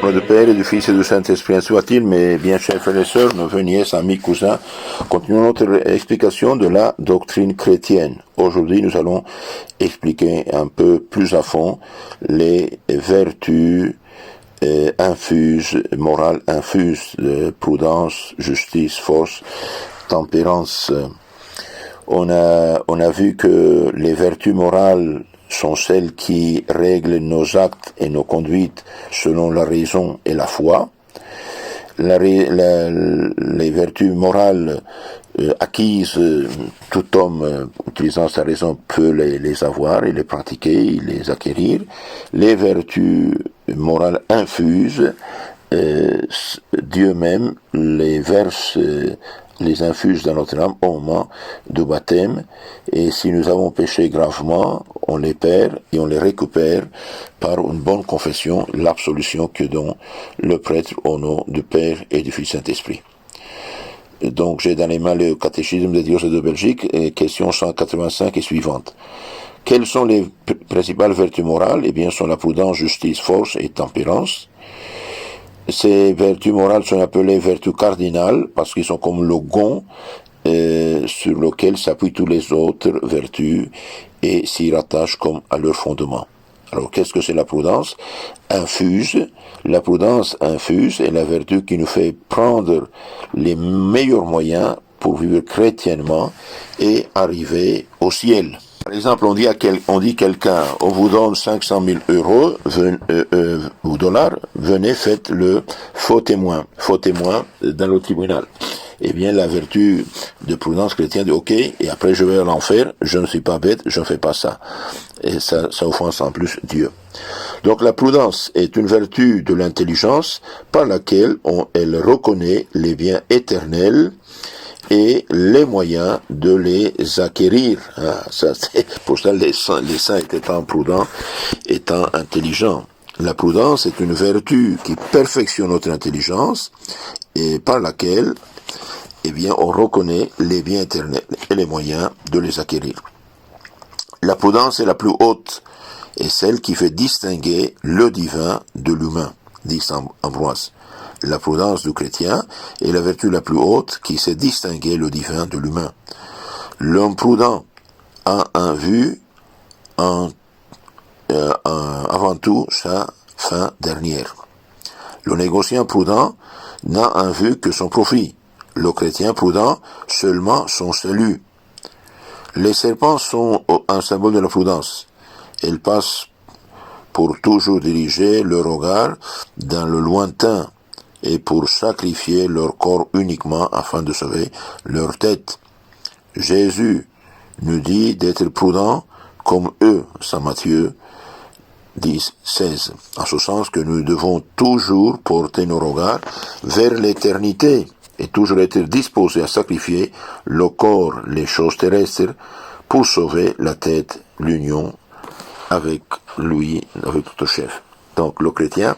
nom du Père et du Fils et du Saint-Esprit, ainsi soit-il. Mes bien chers frères et sœurs, neveux, nièces, amis, cousins, continuons notre explication de la doctrine chrétienne. Aujourd'hui, nous allons expliquer un peu plus à fond les vertus infuses, morales infuses, de prudence, justice, force, tempérance. On a vu que les vertus morales sont celles qui règlent nos actes et nos conduites selon la raison et la foi. Les vertus morales acquises, tout homme utilisant sa raison peut les avoir et les pratiquer, les acquérir. Les vertus morales infuses, Dieu même les verse, les infuse dans notre âme au moment du baptême, et si nous avons péché gravement, on les perd et on les récupère par une bonne confession, l'absolution que donne le prêtre au nom du Père et du Fils Saint-Esprit. Donc j'ai dans les mains le catéchisme des diocèses de Belgique, question 185 et suivante. Quelles sont les principales vertus morales? Eh bien, sont la prudence, justice, force et tempérance. Ces vertus morales sont appelées vertus cardinales parce qu'ils sont comme le gond sur lequel s'appuient toutes les autres vertus et s'y rattachent comme à leur fondement. Alors, qu'est-ce que c'est la prudence infuse? La prudence infuse est la vertu qui nous fait prendre les meilleurs moyens pour vivre chrétiennement et arriver au ciel. Par exemple, on dit quelqu'un, on vous donne 500 000 euros ou dollars, venez, faites le faux témoin dans le tribunal. Eh bien, la vertu de prudence chrétienne dit, ok, et après je vais à l'enfer, je ne suis pas bête, je ne fais pas ça. Et ça offense en plus Dieu. Donc la prudence est une vertu de l'intelligence par laquelle elle reconnaît les biens éternels et les moyens de les acquérir. Ça, c'est pour ça les saints étant prudents, étant intelligents. La prudence est une vertu qui perfectionne notre intelligence et par laquelle, eh bien, on reconnaît les biens éternels et les moyens de les acquérir. La prudence est la plus haute et celle qui fait distinguer le divin de l'humain, dit saint Ambroise. La prudence du chrétien est la vertu la plus haute qui sait distinguer le divin de l'humain. L'homme prudent a en vue avant tout sa fin dernière. Le négociant prudent n'a en vue que son profit. Le chrétien prudent seulement son salut. Les serpents sont un symbole de la prudence. Ils passent pour toujours diriger leur regard dans le lointain et pour sacrifier leur corps uniquement afin de sauver leur tête. Jésus nous dit d'être prudents comme eux, Saint Matthieu 10:16, en ce sens que nous devons toujours porter nos regards vers l'éternité et toujours être disposés à sacrifier le corps, les choses terrestres, pour sauver la tête, l'union avec lui, avec notre chef. Donc le chrétien,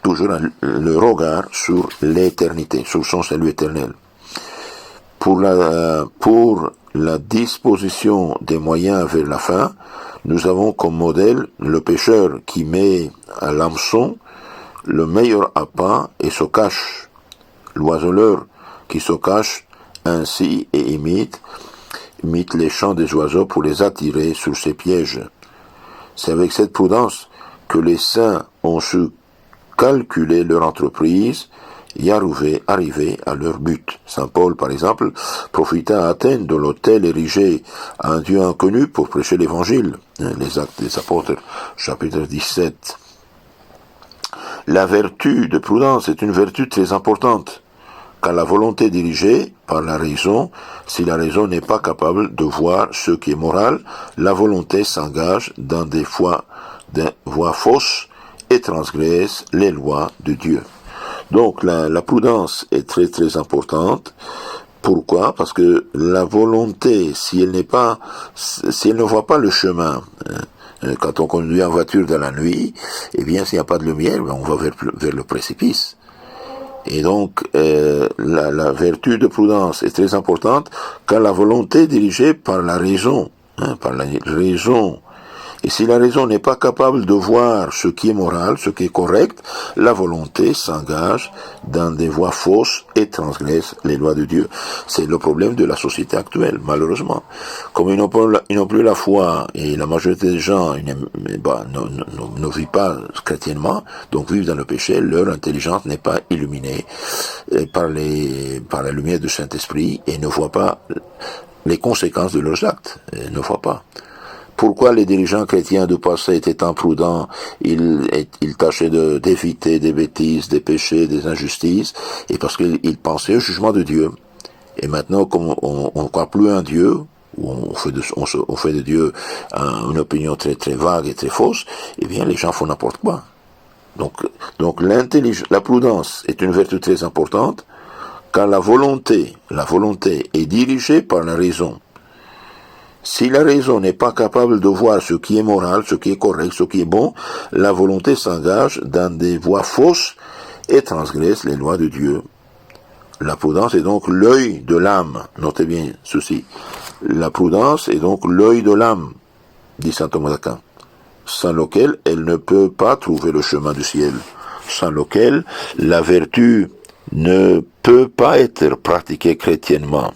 toujours le regard sur l'éternité, sur son salut éternel. Pour la disposition des moyens vers la fin, nous avons comme modèle le pêcheur qui met à l'hameçon le meilleur appât et se cache. L'oiseleur qui se cache ainsi et imite les chants des oiseaux pour les attirer sur ses pièges. C'est avec cette prudence que les saints ont su calculer leur entreprise et arriver à leur but. Saint Paul, par exemple, profita à Athènes de l'autel érigé à un Dieu inconnu pour prêcher l'évangile. Les Actes des Apôtres, chapitre 17. La vertu de prudence est une vertu très importante, car la volonté est dirigée par la raison. Si la raison n'est pas capable de voir ce qui est moral, la volonté s'engage dans des voies fausses et transgresse les lois de Dieu. Donc la prudence est très très importante. Pourquoi? Parce que la volonté, si elle ne voit pas le chemin, quand on conduit en voiture dans la nuit, eh bien s'il n'y a pas de lumière, on va vers le précipice. Et donc la vertu de prudence est très importante car la volonté est dirigée par la raison, par la raison. Et si la raison n'est pas capable de voir ce qui est moral, ce qui est correct, la volonté s'engage dans des voies fausses et transgresse les lois de Dieu. C'est le problème de la société actuelle, malheureusement. Comme ils n'ont plus la foi, et la majorité des gens ne vivent pas chrétiennement, donc vivent dans le péché, leur intelligence n'est pas illuminée par la lumière du Saint-Esprit et ne voient pas les conséquences de leurs actes, ne voient pas. Pourquoi les dirigeants chrétiens du passé étaient imprudents, ils tâchaient d'éviter des bêtises, des péchés, des injustices, et parce qu'ils pensaient au jugement de Dieu. Et maintenant, comme on ne croit plus en Dieu, ou on fait de Dieu une opinion très très vague et très fausse, eh bien les gens font n'importe quoi. Donc la prudence est une vertu très importante, car la volonté est dirigée par la raison. Si la raison n'est pas capable de voir ce qui est moral, ce qui est correct, ce qui est bon, la volonté s'engage dans des voies fausses et transgresse les lois de Dieu. La prudence est donc l'œil de l'âme. Notez bien ceci. La prudence est donc l'œil de l'âme, dit saint Thomas d'Aquin, sans lequel elle ne peut pas trouver le chemin du ciel, sans lequel la vertu ne peut pas être pratiquée chrétiennement.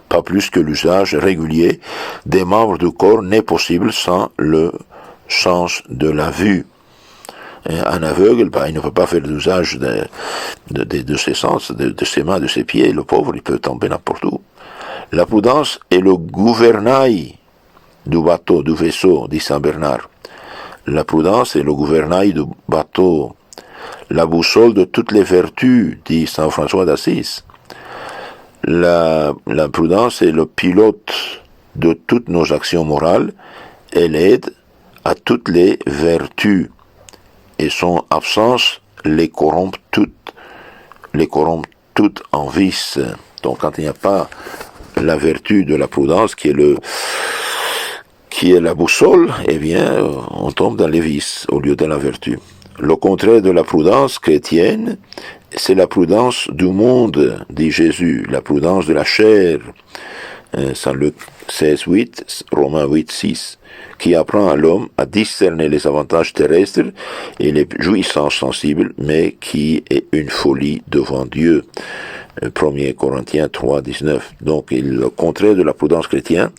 Pas plus que l'usage régulier des membres du corps n'est possible sans le sens de la vue. Un aveugle, il ne peut pas faire l'usage de ses sens, de ses mains, de ses pieds. Le pauvre, il peut tomber n'importe où. La prudence est le gouvernail du bateau, du vaisseau, dit saint Bernard. La prudence est le gouvernail du bateau, la boussole de toutes les vertus, dit saint François d'Assise. La prudence est le pilote de toutes nos actions morales. Elle aide à toutes les vertus et son absence les corrompt toutes en vice. Donc quand il n'y a pas la vertu de la prudence qui est la boussole, eh bien on tombe dans les vices au lieu de la vertu. Le contraire de la prudence chrétienne, c'est la prudence du monde, dit Jésus, la prudence de la chair, Saint Luc 16, 8, Romains 8, 6, qui apprend à l'homme à discerner les avantages terrestres et les jouissances sensibles, mais qui est une folie devant Dieu. 1 Corinthiens 3, 19. Donc, le contraire de la prudence chrétienne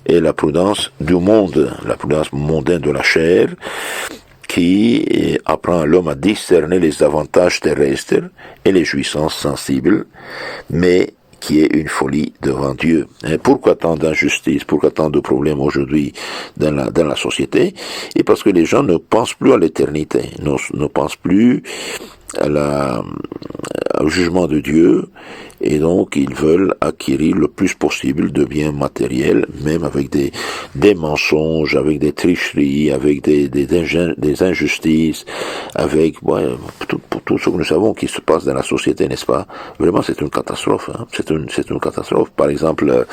est la prudence du monde, la prudence mondaine de la chair, qui apprend à l'homme à discerner les avantages terrestres et les jouissances sensibles, mais qui est une folie devant Dieu. Et pourquoi tant d'injustice, pourquoi tant de problèmes aujourd'hui dans la société? Et parce que les gens ne pensent plus à l'éternité, ne pensent plus au jugement de Dieu, et donc ils veulent acquérir le plus possible de biens matériels, même avec des mensonges, avec des tricheries, avec des injustices, avec tout ce que nous savons qui se passe dans la société, n'est-ce pas? Vraiment, c'est une catastrophe. Hein? C'est une catastrophe. Par exemple,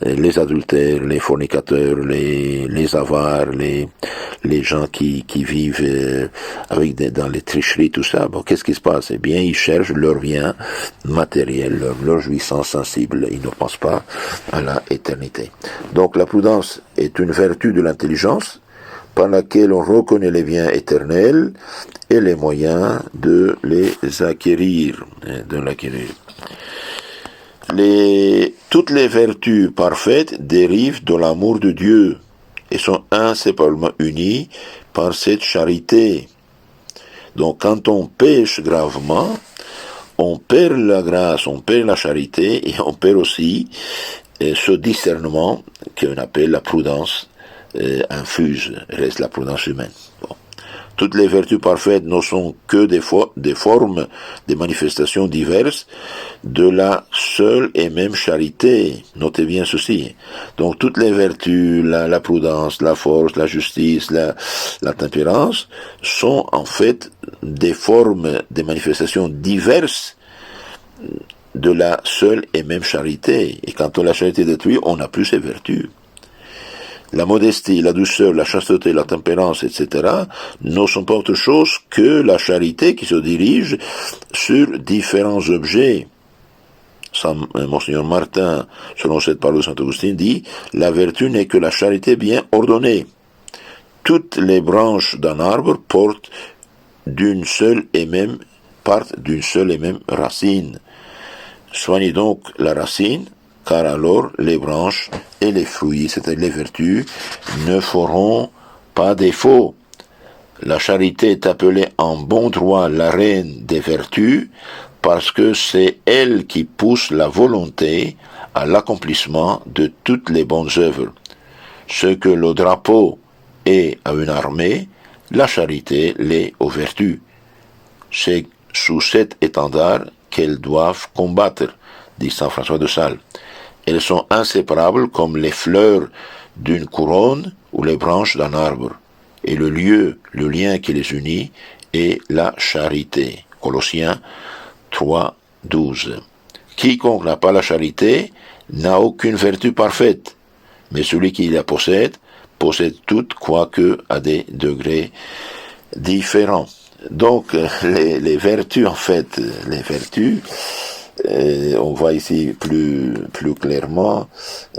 les adultères, les fornicateurs, les avares, les gens qui vivent dans les tricheries, tout ça. Bon, qu'est-ce qui se passe? Eh bien, ils cherchent leur bien matériel, leur jouissance sensible. Ils ne pensent pas à la éternité. Donc, la prudence est une vertu de l'intelligence par laquelle on reconnaît les biens éternels et les moyens de les acquérir. Toutes les vertus parfaites dérivent de l'amour de Dieu et sont inséparablement unies par cette charité. Donc quand on pêche gravement, on perd la grâce, on perd la charité et on perd aussi ce discernement qu'on appelle la prudence infuse, reste la prudence humaine. Bon. Toutes les vertus parfaites ne sont que des formes, des manifestations diverses de la seule et même charité. Notez bien ceci. Donc toutes les vertus, la prudence, la force, la justice, la tempérance, sont en fait des formes, des manifestations diverses de la seule et même charité. Et quand la charité est détruite, on n'a plus ces vertus. La modestie, la douceur, la chasteté, la tempérance, etc. ne sont pas autre chose que la charité qui se dirige sur différents objets. Monseigneur Martin, selon cette parole de Saint Augustin, dit « La vertu n'est que la charité bien ordonnée. toutes les branches d'un arbre partent d'une seule et même racine. Soignez donc la racine, car alors les branches et les fruits, c'est-à-dire les vertus, ne feront pas défaut. La charité est appelée en bon droit la reine des vertus, parce que c'est elle qui pousse la volonté à l'accomplissement de toutes les bonnes œuvres. Ce que le drapeau est à une armée, la charité l'est aux vertus. C'est sous cet étendard qu'elles doivent combattre, dit saint François de Sales. Elles sont inséparables comme les fleurs d'une couronne ou les branches d'un arbre. Et le lien qui les unit est la charité. Colossiens 3, 12. Quiconque n'a pas la charité n'a aucune vertu parfaite, mais celui qui la possède toutes, quoique à des degrés différents. Donc, les vertus, en fait, on voit ici plus clairement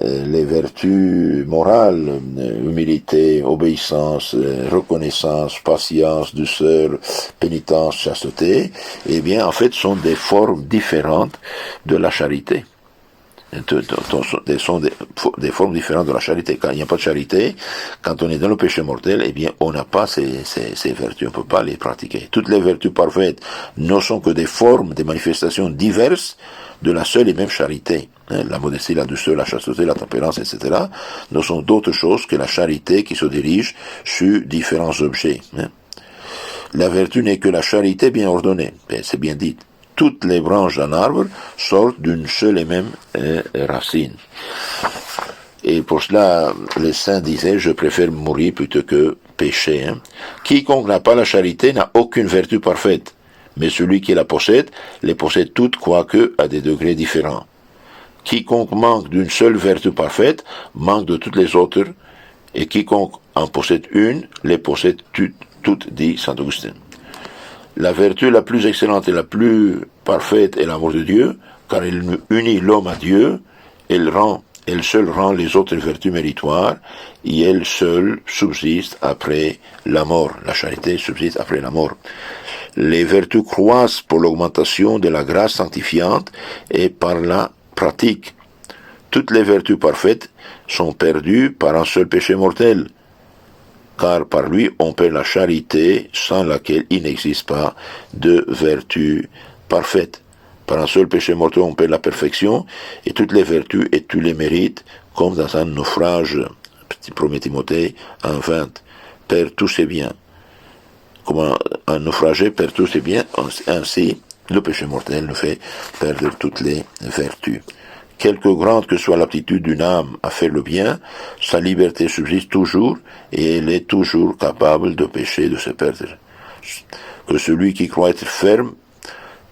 les vertus morales, humilité, obéissance, reconnaissance, patience, douceur, pénitence, chasteté, eh bien, en fait, sont des formes différentes de la charité. Sont des formes différentes de la charité. Quand il n'y a pas de charité, quand on est dans le péché mortel, eh bien, on n'a pas ces vertus, on ne peut pas les pratiquer. Toutes les vertus parfaites ne sont que des formes, des manifestations diverses de la seule et même charité. La modestie, la douceur, la chasteté, la tempérance, etc. ne sont d'autres choses que la charité qui se dirige sur différents objets. La vertu n'est que la charité bien ordonnée. C'est bien dit. Toutes les branches d'un arbre sortent d'une seule et même racine. Et pour cela, les saints disaient, je préfère mourir plutôt que pécher. Quiconque n'a pas la charité n'a aucune vertu parfaite, mais celui qui la possède, les possède toutes, quoique à des degrés différents. Quiconque manque d'une seule vertu parfaite, manque de toutes les autres, et quiconque en possède une, les possède toutes, dit saint Augustin. La vertu la plus excellente et la plus parfaite est l'amour de Dieu, car elle unit l'homme à Dieu, elle seule rend les autres vertus méritoires, et elle seule subsiste après la mort. La charité subsiste après la mort. Les vertus croissent pour l'augmentation de la grâce sanctifiante et par la pratique. Toutes les vertus parfaites sont perdues par un seul péché mortel, car par lui on perd la charité sans laquelle il n'existe pas de vertu parfaite. Par un seul péché mortel on perd la perfection et toutes les vertus et tous les mérites, comme dans un naufrage, 1 Timothée 1,20, perd tous ses biens. Comme un naufragé perd tous ses biens, ainsi le péché mortel nous fait perdre toutes les vertus. Quelque grande que soit l'aptitude d'une âme à faire le bien, sa liberté subsiste toujours et elle est toujours capable de pécher, de se perdre. Que celui qui croit être ferme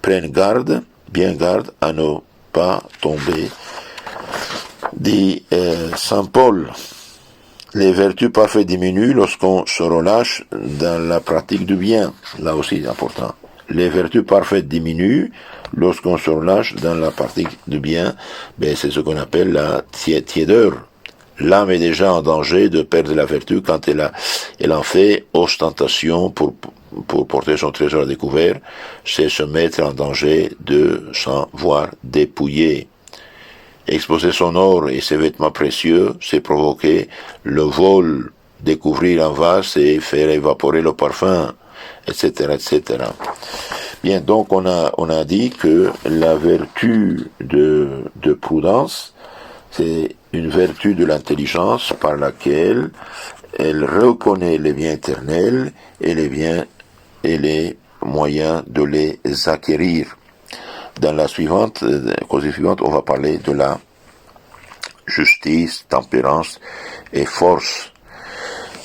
prenne bien garde à ne pas tomber. Dit saint Paul, les vertus parfaites diminuent lorsqu'on se relâche dans la pratique du bien. Là aussi, c'est important. Les vertus parfaites diminuent lorsqu'on se relâche dans la pratique du bien. C'est ce qu'on appelle la tiédeur. L'âme est déjà en danger de perdre la vertu quand elle en fait ostentation pour porter son trésor à découvert. C'est se mettre en danger de s'en voir dépouillé. Exposer son or et ses vêtements précieux, c'est provoquer le vol, découvrir un vase et faire évaporer le parfum, etc., etc. Bien, donc on a dit que la vertu de prudence, c'est une vertu de l'intelligence par laquelle elle reconnaît les biens éternels et les moyens de les acquérir. Dans la cause suivante, on va parler de la justice, tempérance et force.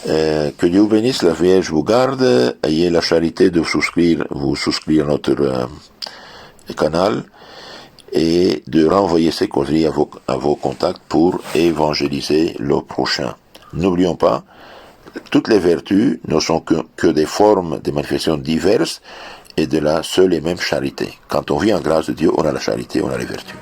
Que Dieu vous bénisse, la Vierge vous garde, ayez la charité de vous souscrire à notre canal et de renvoyer ces causeries à vos contacts pour évangéliser le prochain. N'oublions pas, toutes les vertus ne sont que des formes, des manifestations diverses et de la seule et même charité. Quand on vit en grâce de Dieu, on a la charité, on a les vertus.